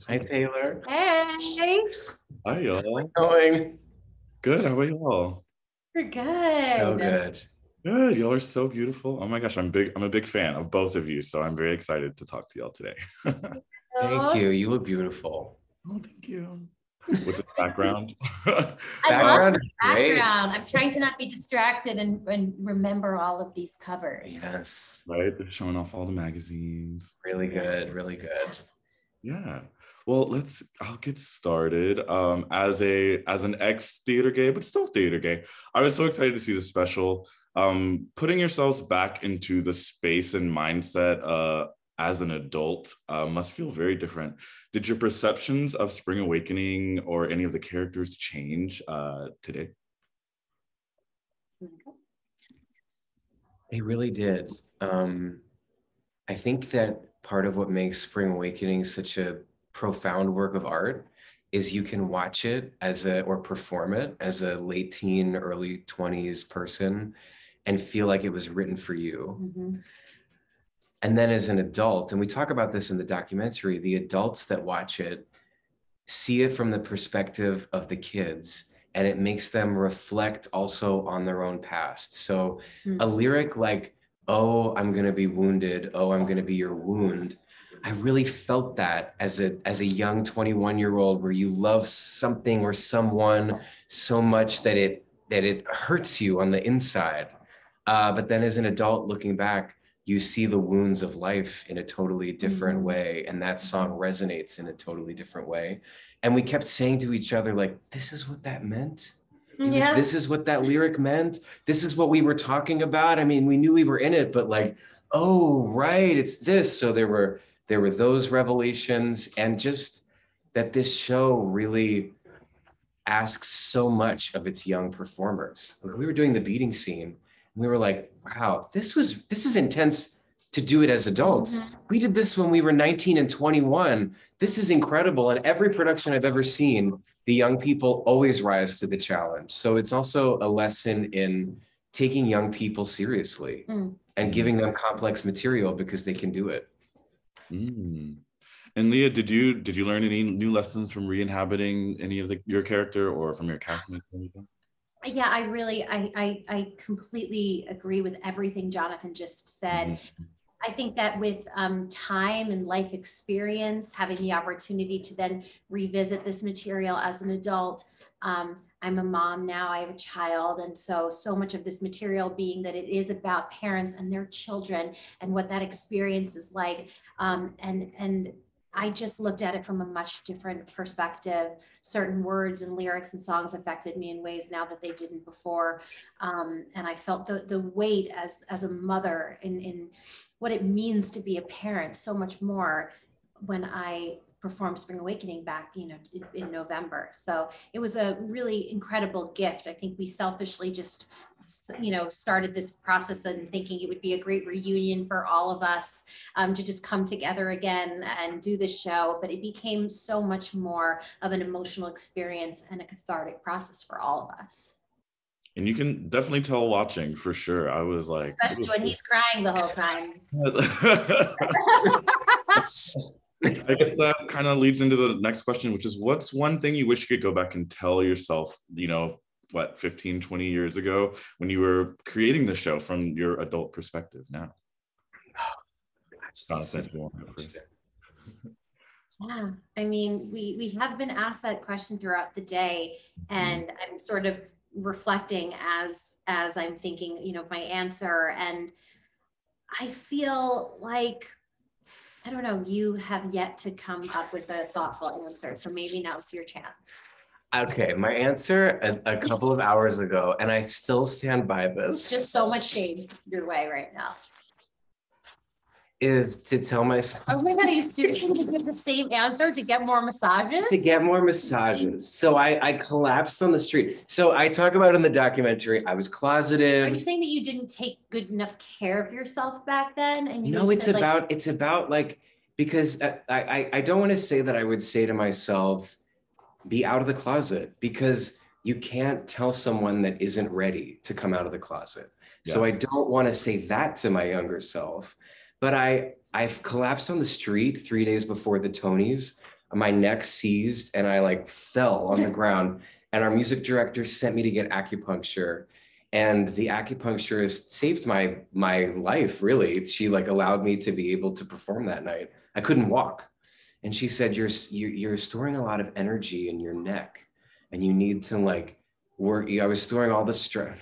Hi, Taylor. Hey. Hi, y'all. Going. Good. How are y'all? We're good. So good. Good. Y'all are so beautiful. Oh my gosh, I'm a big fan of both of you. So I'm very excited to talk to y'all today. Thank you. You look beautiful. Oh, thank you. With the background. I love the Great. background. I'm trying to not be distracted and remember all of these covers. Yes. Right. They're showing off all the magazines. Really good. Really good. Yeah. Well, I'll get started. As an ex-theater gay, but still theater gay, I was so excited to see the special. Putting yourselves back into the space and mindset as an adult must feel very different. Did your perceptions of Spring Awakening or any of the characters change today? They really did. I think that part of what makes Spring Awakening such a profound work of art is you can watch it or perform it as a late teen, early 20s person and feel like it was written for you. Mm-hmm. And then as an adult, and we talk about this in the documentary, the adults that watch it see it from the perspective of the kids, and it makes them reflect also on their own past. So a lyric like, "Oh, I'm gonna be wounded. Oh, I'm gonna be your wound." I really felt that as a young 21-year-old, where you love something or someone so much that it hurts you on the inside. But then as an adult looking back, you see the wounds of life in a totally different way. And that song resonates in a totally different way. And we kept saying to each other, like, this is what that meant. This is what that lyric meant. This is what we were talking about. I mean, we knew we were in it, but like, oh, right, it's this. So there were those revelations, and just that this show really asks so much of its young performers. We were doing the beating scene, we were like, wow, this is intense to do it as adults. We did this when we were 19 and 21. This is incredible. And every production I've ever seen, the young people always rise to the challenge. So it's also a lesson in taking young people seriously and giving them complex material because they can do it. And Lea, did you learn any new lessons from re-inhabiting any of your character or from your castmates or anything? Yeah, I completely agree with everything Jonathan just said. I think that with time and life experience, having the opportunity to then revisit this material as an adult, I'm a mom now, I have a child. And so much of this material being that it is about parents and their children and what that experience is like. And I just looked at it from a much different perspective. Certain words and lyrics and songs affected me in ways now that they didn't before. And I felt the weight as a mother in what it means to be a parent so much more when I performed Spring Awakening back, in November. So it was a really incredible gift. I think we selfishly just, started this process and thinking it would be a great reunion for all of us to just come together again and do the show. But it became so much more of an emotional experience and a cathartic process for all of us. And you can definitely tell watching, for sure. I was like, especially when he's crying the whole time. I guess that kind of leads into the next question, which is, what's one thing you wish you could go back and tell yourself, 15, 20 years ago when you were creating the show from your adult perspective now? Yeah, I mean, we have been asked that question throughout the day, and I'm sort of reflecting as I'm thinking, my answer. And I feel like, I don't know, you have yet to come up with a thoughtful answer. So maybe now's your chance. Okay, my answer a couple of hours ago, and I still stand by this. Just so much shade your way right now. Is to tell myself. Oh my God, are you seriously going to give the same answer to get more massages? To get more massages. So I collapsed on the street. So I talk about in the documentary, I was closeted. Are you saying that you didn't take good enough care of yourself back then? And you no, it's about like, because I don't want to say that I would say to myself, be out of the closet, because you can't tell someone that isn't ready to come out of the closet. Yeah. So I don't want to say that to my younger self. But I've collapsed on the street 3 days before the Tonys. my neck seized and I like fell on the ground. And our music director sent me to get acupuncture. And the acupuncturist saved my life, really. She like allowed me to be able to perform that night. I couldn't walk. And she said, you're storing a lot of energy in your neck and you need to like work. I was storing all the stress.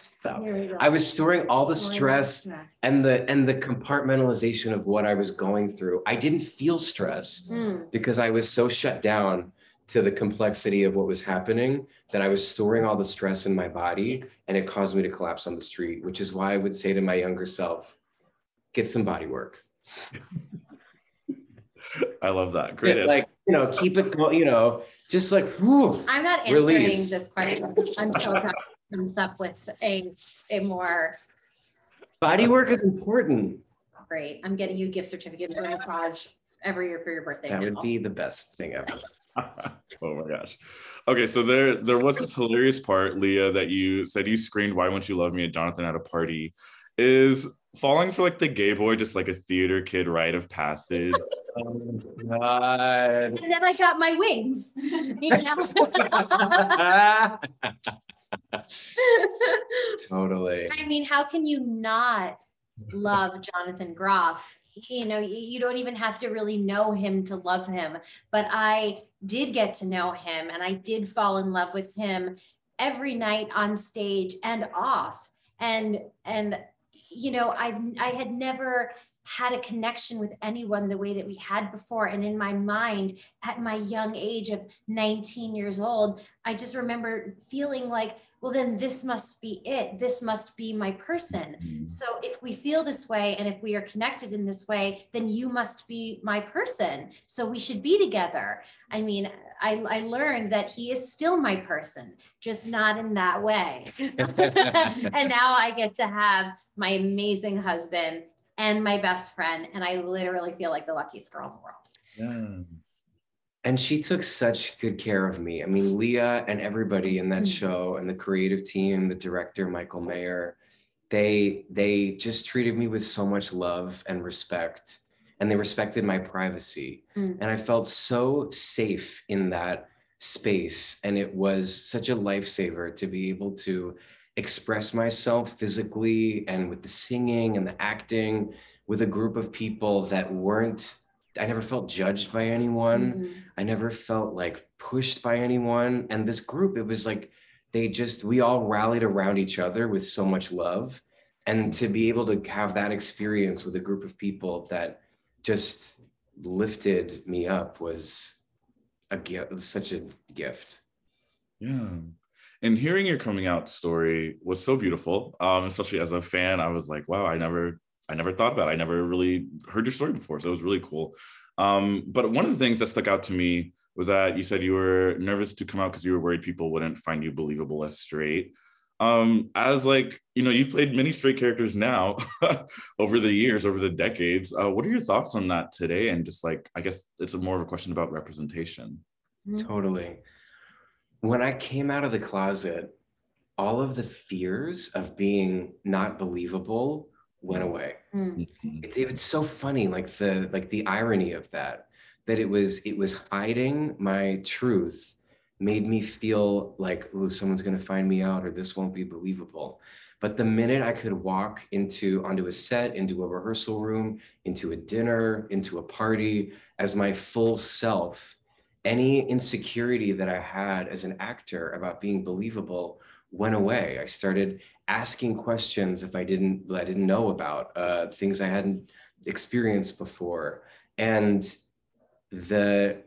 Stop. I was storing all the stress and the compartmentalization of what I was going through. I didn't feel stressed because I was so shut down to the complexity of what was happening that I was storing all the stress in my body, and it caused me to collapse on the street, which is why I would say to my younger self, get some body work. I love that. Great. Yeah, like, keep it going, just like, whew, I'm not answering release. this question until that comes up with a more. Body work is important. Great. I'm getting you a gift certificate for a massage every year for your birthday. That would be the best thing ever. Oh my gosh. Okay, so there was this hilarious part, Lea, that you said you screamed "Why Won't You Love Me" at Jonathan at a party. Is falling for like the gay boy just like a theater kid rite of passage? Oh God. And then I got my wings. Totally. I mean, how can you not love Jonathan Groff? You don't even have to really know him to love him, but I did get to know him and I did fall in love with him every night on stage and off. And I had never had a connection with anyone the way that we had before. And in my mind, at my young age of 19 years old, I just remember feeling like, well, then this must be it. This must be my person. Mm-hmm. So if we feel this way, and if we are connected in this way, then you must be my person. So we should be together. I mean, I learned that he is still my person, just not in that way. And now I get to have my amazing husband and my best friend. And I literally feel like the luckiest girl in the world. Yes. And she took such good care of me. I mean, Lea and everybody in that show and the creative team, the director, Michael Mayer, they just treated me with so much love and respect, and they respected my privacy. And I felt so safe in that space. And it was such a lifesaver to be able to express myself physically and with the singing and the acting with a group of people that weren't, I never felt judged by anyone. Mm-hmm. I never felt like pushed by anyone. And this group, it was like, we all rallied around each other with so much love. And to be able to have that experience with a group of people that just lifted me up was a gift, such a gift. Yeah. And hearing your coming out story was so beautiful, especially as a fan. I was like, wow, I never thought about it. I never really heard your story before. So it was really cool. But one of the things that stuck out to me was that you said you were nervous to come out because you were worried people wouldn't find you believable as straight. As like, you've played many straight characters now over the years, over the decades. What are your thoughts on that today? And just like, I guess it's more of a question about representation. Totally. When I came out of the closet, all of the fears of being not believable went away. It's so funny, like the irony of that it was hiding my truth made me feel like, oh, someone's going to find me out, or this won't be believable. But the minute I could walk onto a set, into a rehearsal room, into a dinner, into a party as my full self, any insecurity that I had as an actor about being believable went away. I started asking questions I didn't know about, things I hadn't experienced before. And the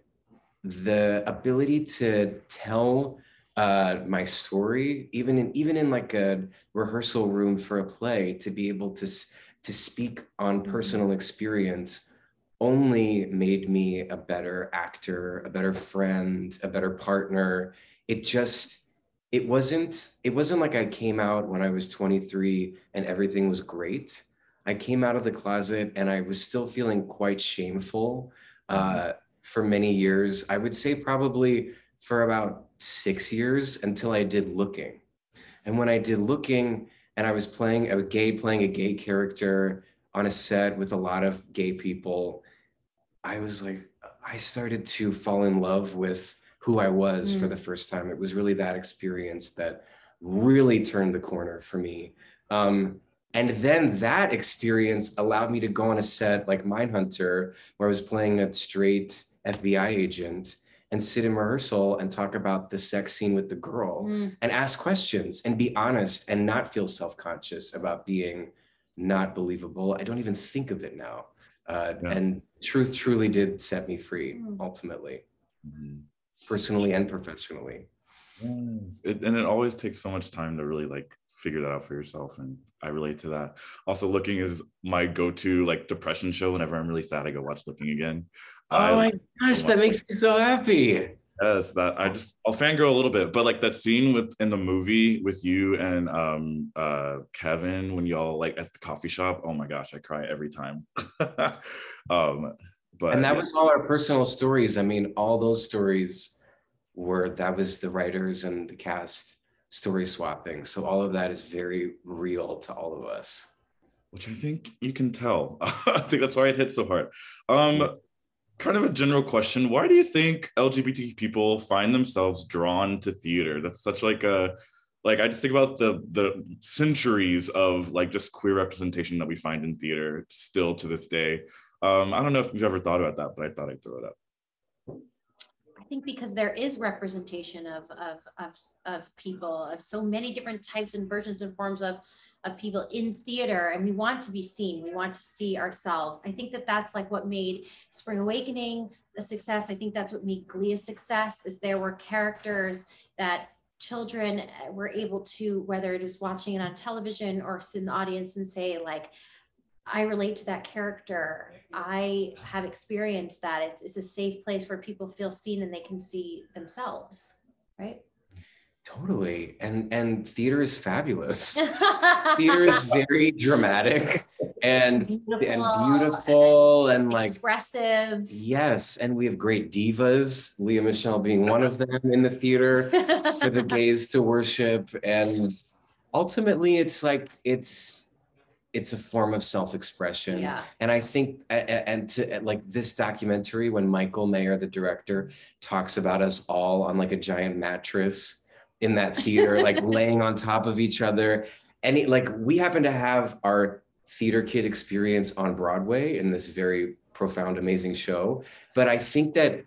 ability to tell my story, even in like a rehearsal room for a play, to be able to speak on personal experience only made me a better actor, a better friend, a better partner. It wasn't like I came out when I was 23 and everything was great. I came out of the closet and I was still feeling quite shameful for many years. I would say probably for about 6 years, until I did Looking. And when I did Looking and I was playing a gay character on a set with a lot of gay people, I was like, I started to fall in love with who I was for the first time. It was really that experience that really turned the corner for me. And then that experience allowed me to go on a set like Mindhunter, where I was playing a straight FBI agent, and sit in rehearsal and talk about the sex scene with the girl and ask questions and be honest and not feel self-conscious about being not believable. I don't even think of it now. And truth truly did set me free, ultimately, personally and professionally. Yes. And it always takes so much time to really like figure that out for yourself, and I relate to that. Also, Looking is my go-to like depression show. Whenever I'm really sad, I go watch Looking again. Oh my gosh, that makes me so happy. Yes, that I'll fangirl a little bit, but like that scene in the movie with you and Kevin when y'all like at the coffee shop, oh my gosh, I cry every time. But and that was all our personal stories. I mean, all those stories that was the writers and the cast story swapping. So all of that is very real to all of us. Which I think you can tell. I think that's why it hit so hard. Kind of a general question. Why do you think LGBT people find themselves drawn to theater? That's such like I just think about the centuries of like just queer representation that we find in theater still to this day. I don't know if you've ever thought about that, but I thought I'd throw it up. I think because there is representation of people, of so many different types and versions and forms of people in theater, and we want to be seen. We want to see ourselves. I think that's like what made Spring Awakening a success. I think that's what made Glee a success, is there were characters that children were able to, whether it was watching it on television or sit in the audience and say like, I relate to that character. I have experienced that. It's a safe place where people feel seen and they can see themselves, right? Totally. And theater is fabulous. Theater is very dramatic and beautiful and like expressive. Yes. And we have great divas, Lea Michele being one of them in the theater for the gays to worship. And ultimately it's like, it's a form of self-expression. Yeah. And I think, and to like this documentary, when Michael Mayer, the director, talks about us all on like a giant mattress in that theater, like laying on top of each other. And we happen to have our theater kid experience on Broadway in this very profound, amazing show. But I think that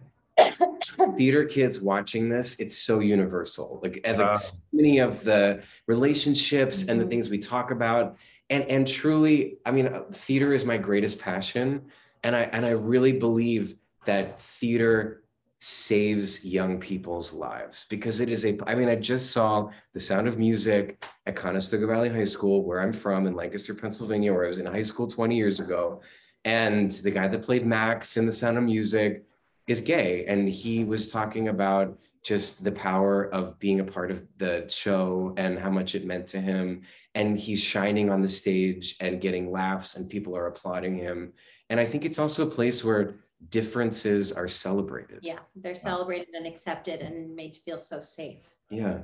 theater kids watching this, it's so universal. Like so many of the relationships and the things we talk about, and truly, I mean, theater is my greatest passion, and I really believe that theater saves young people's lives, because it is I just saw The Sound of Music at Conestoga Valley High School, where I'm from, in Lancaster, Pennsylvania, where I was in high school 20 years ago, and the guy that played Max in The Sound of Music is gay, and he was talking about just the power of being a part of the show and how much it meant to him. And he's shining on the stage and getting laughs, and people are applauding him. And I think it's also a place where differences are celebrated. Yeah, they're celebrated and accepted and made to feel so safe. Yeah.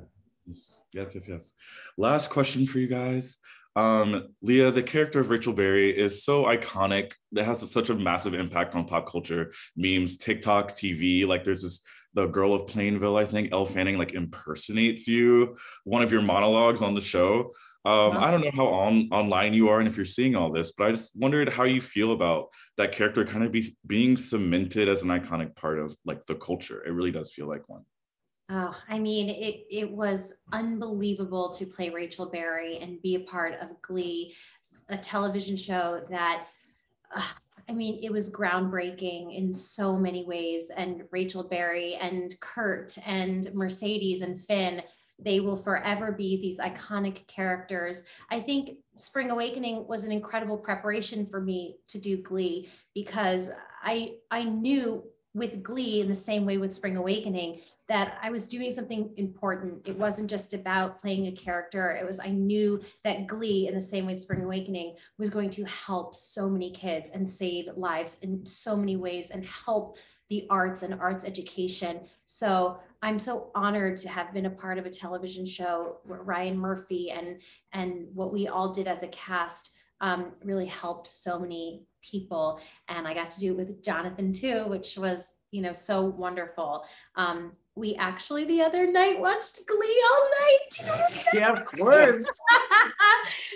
Yes. Last question for you guys. Lea, the character of Rachel Berry is so iconic. That has such a massive impact on pop culture, memes, TikTok, TV. Like there's the girl of Plainville, I think, Elle Fanning like impersonates you, one of your monologues on the show. I don't know how online you are and if you're seeing all this, but I just wondered how you feel about that character kind of being cemented as an iconic part of like the culture. It really does feel like one. Oh, I mean, it was unbelievable to play Rachel Berry and be a part of Glee, a television show that, it was groundbreaking in so many ways. And Rachel Berry and Kurt and Mercedes and Finn, they will forever be these iconic characters. I think Spring Awakening was an incredible preparation for me to do Glee, because I knew with Glee, in the same way with Spring Awakening, that I was doing something important. It wasn't just about playing a character. I knew that Glee, in the same way Spring Awakening, was going to help so many kids and save lives in so many ways and help the arts and arts education. So I'm so honored to have been a part of a television show where Ryan Murphy and what we all did as a cast really helped so many people. And I got to do it with Jonathan too, which was so wonderful. We actually the other night watched Glee all night. Do you know that? Yeah, of course.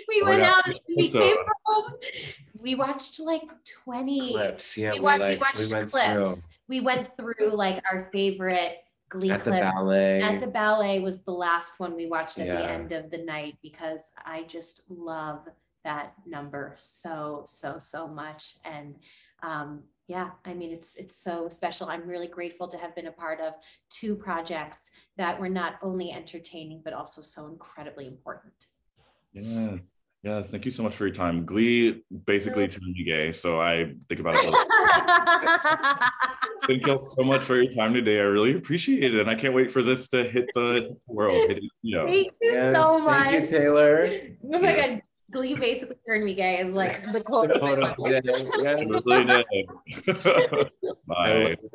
We went out and we came home. We watched like 20 clips. Yeah, we watched went clips. through. We went through like our favorite Glee At the clip. ballet. At the ballet was the last one we watched at Yeah. the end of the night, because I just love that number so much. And yeah, I mean, it's so special. I'm really grateful to have been a part of 2 projects that were not only entertaining, but also so incredibly important. Yes. Yes, thank you so much for your time. Glee basically turned me gay, so I think about it all the time. Thank you all so much for your time today. I really appreciate it, and I can't wait for this to hit the world. Thank you so much. Thank you, Taylor. Oh my God, Glee basically turned me gay. It's like the quote. Yes. Really did. Bye.